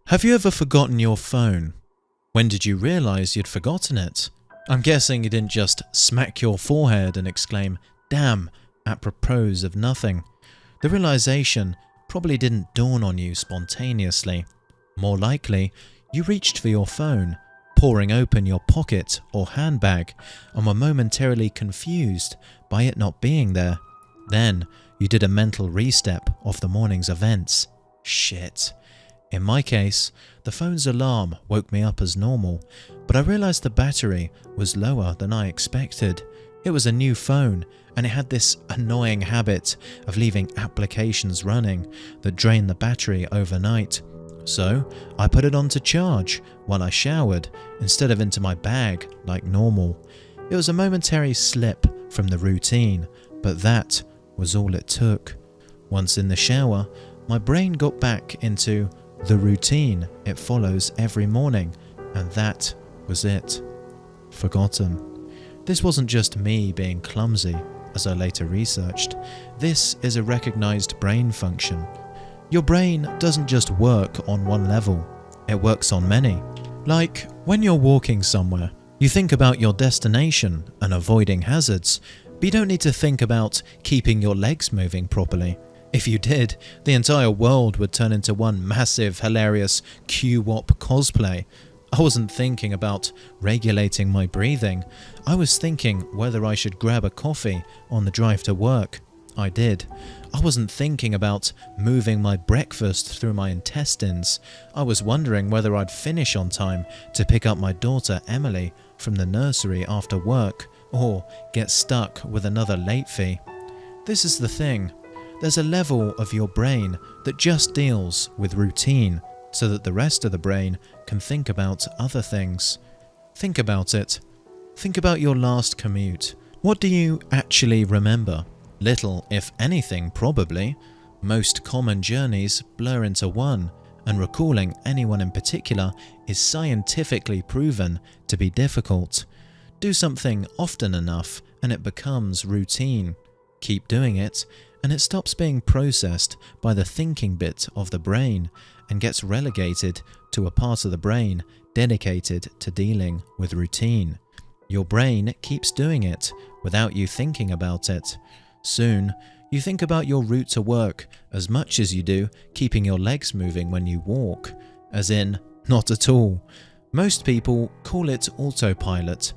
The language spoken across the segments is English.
Have you ever forgotten your phone? When did you realize you'd forgotten it? I'm guessing you didn't just smack your forehead and exclaim, "Damn," apropos of nothing. The realization probably didn't dawn on you spontaneously. More likely, you reached for your phone, pouring open your pocket or handbag, and were momentarily confused by it not being there. Then, you did a mental restep of the morning's events. Shit. In my case, the phone's alarm woke me up as normal, but I realized the battery was lower than I expected. It was a new phone, and it had this annoying habit of leaving applications running that drained the battery overnight. So, I put it on to charge while I showered, instead of into my bag like normal. It was a momentary slip from the routine, but that was all it took. Once in the shower, my brain got back into the routine it follows every morning, and that was it. Forgotten. This wasn't just me being clumsy, as I later researched. This is a recognized brain function. Your brain doesn't just work on one level, it works on many. Like, when you're walking somewhere, you think about your destination and avoiding hazards, but you don't need to think about keeping your legs moving properly. If you did, the entire world would turn into one massive, hilarious Q-Wop cosplay. I wasn't thinking about regulating my breathing. I was thinking whether I should grab a coffee on the drive to work. I did. I wasn't thinking about moving my breakfast through my intestines. I was wondering whether I'd finish on time to pick up my daughter Emily from the nursery after work, or get stuck with another late fee. This is the thing. There's a level of your brain that just deals with routine, so that the rest of the brain can think about other things. Think about it. Think about your last commute. What do you actually remember? Little, if anything, probably. Most common journeys blur into one, and recalling anyone in particular is scientifically proven to be difficult. Do something often enough and it becomes routine. Keep doing it, and it stops being processed by the thinking bit of the brain and gets relegated to a part of the brain dedicated to dealing with routine. Your brain keeps doing it without you thinking about it. Soon, you think about your route to work as much as you do keeping your legs moving when you walk. As in, not at all. Most people call it autopilot,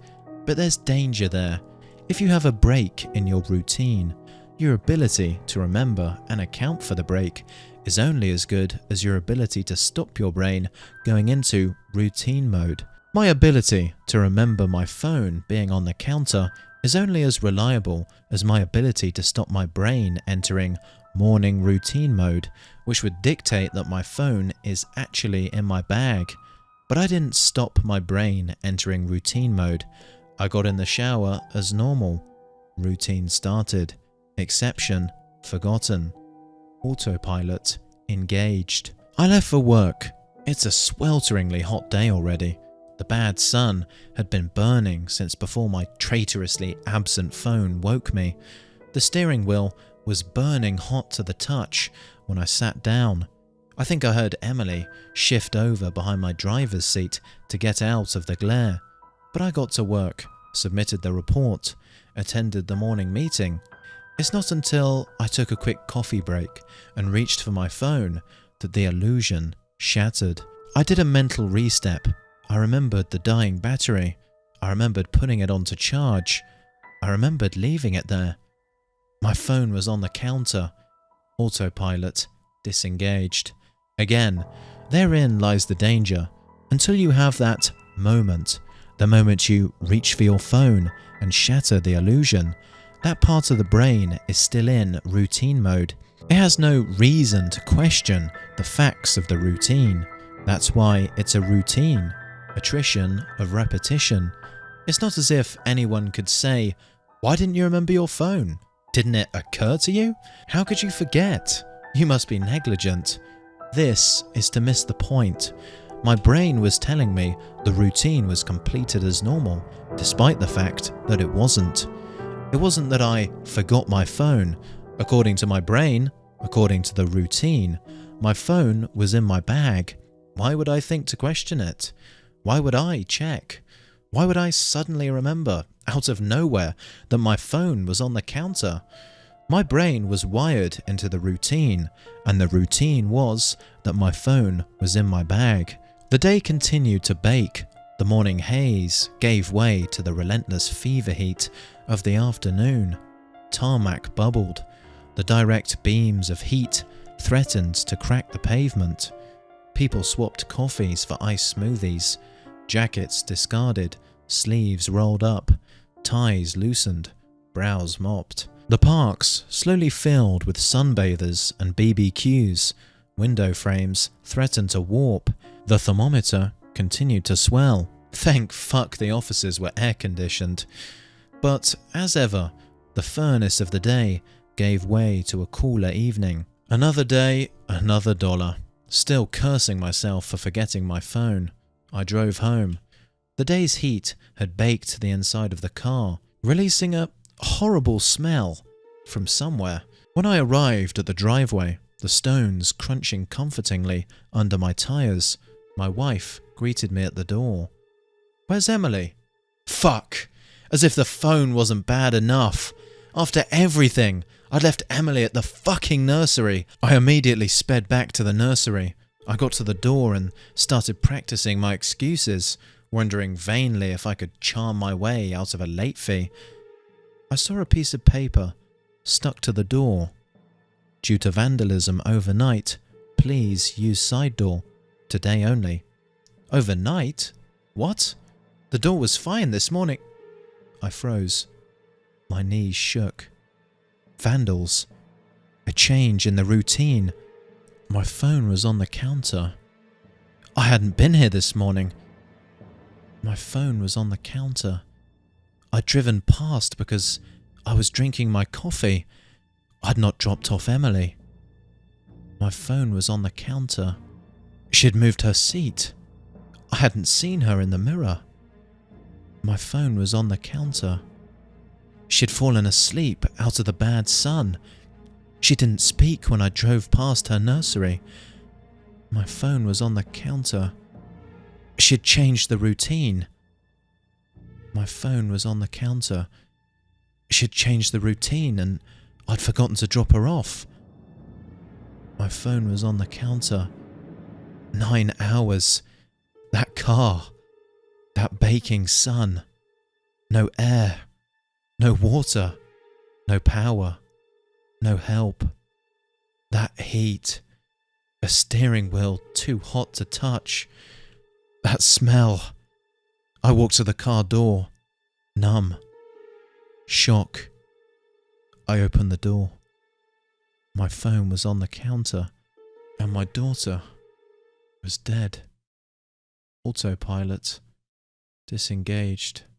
but there's danger there. If you have a break in your routine, your ability to remember and account for the break is only as good as your ability to stop your brain going into routine mode. My ability to remember my phone being on the counter is only as reliable as my ability to stop my brain entering morning routine mode, which would dictate that my phone is actually in my bag. But I didn't stop my brain entering routine mode. I got in the shower as normal. Routine started. Exception forgotten. Autopilot engaged. I left for work. It's a swelteringly hot day already. The bad sun had been burning since before my traitorously absent phone woke me. The steering wheel was burning hot to the touch when I sat down. I think I heard Emily shift over behind my driver's seat to get out of the glare. But I got to work, submitted the report, attended the morning meeting. It's not until I took a quick coffee break and reached for my phone that the illusion shattered. I did a mental restep. I remembered the dying battery. I remembered putting it on to charge. I remembered leaving it there. My phone was on the counter. Autopilot disengaged. Again, therein lies the danger. Until you have that moment, the moment you reach for your phone and shatter the illusion, that part of the brain is still in routine mode. It has no reason to question the facts of the routine. That's why it's a routine. Attrition of repetition. It's not as if anyone could say, "Why didn't you remember your phone? Didn't it occur to you? How could you forget? You must be negligent." This is to miss the point. My brain was telling me the routine was completed as normal, despite the fact that it wasn't. It wasn't that I forgot my phone. According to my brain, according to the routine, my phone was in my bag. Why would I think to question it? Why would I check? Why would I suddenly remember, out of nowhere, that my phone was on the counter? My brain was wired into the routine, and the routine was that my phone was in my bag. The day continued to bake. The morning haze gave way to the relentless fever heat of the afternoon. Tarmac bubbled. The direct beams of heat threatened to crack the pavement. People swapped coffees for iced smoothies. Jackets discarded, sleeves rolled up, ties loosened, brows mopped. The parks slowly filled with sunbathers and BBQs. Window frames threatened to warp. The thermometer continued to swell. Thank fuck the offices were air-conditioned. But, as ever, the furnace of the day gave way to a cooler evening. Another day, another dollar. Still cursing myself for forgetting my phone, I drove home. The day's heat had baked the inside of the car, releasing a horrible smell from somewhere. When I arrived at the driveway, the stones crunching comfortingly under my tyres, my wife greeted me at the door. "Where's Emily?" Fuck! As if the phone wasn't bad enough. After everything, I'd left Emily at the fucking nursery. I immediately sped back to the nursery. I got to the door and started practicing my excuses, wondering vainly if I could charm my way out of a late fee. I saw a piece of paper stuck to the door. Due to vandalism overnight, please use side door. Today only. Overnight? What? The door was fine this morning. I froze. My knees shook. Vandals. A change in the routine. My phone was on the counter. I hadn't been here this morning. My phone was on the counter. I'd driven past because I was drinking my coffee. I'd not dropped off Emily. My phone was on the counter. She'd moved her seat. I hadn't seen her in the mirror. My phone was on the counter. She'd fallen asleep out of the bad sun. She didn't speak when I drove past her nursery. My phone was on the counter. She'd changed the routine. My phone was on the counter. She'd changed the routine and I'd forgotten to drop her off. My phone was on the counter. 9 hours. That car. That baking sun. No air. No water. No power. No help. That heat. A steering wheel too hot to touch. That smell. I walked to the car door. Numb. Shock. I opened the door. My phone was on the counter, and my daughter was dead. Autopilot. Disengaged.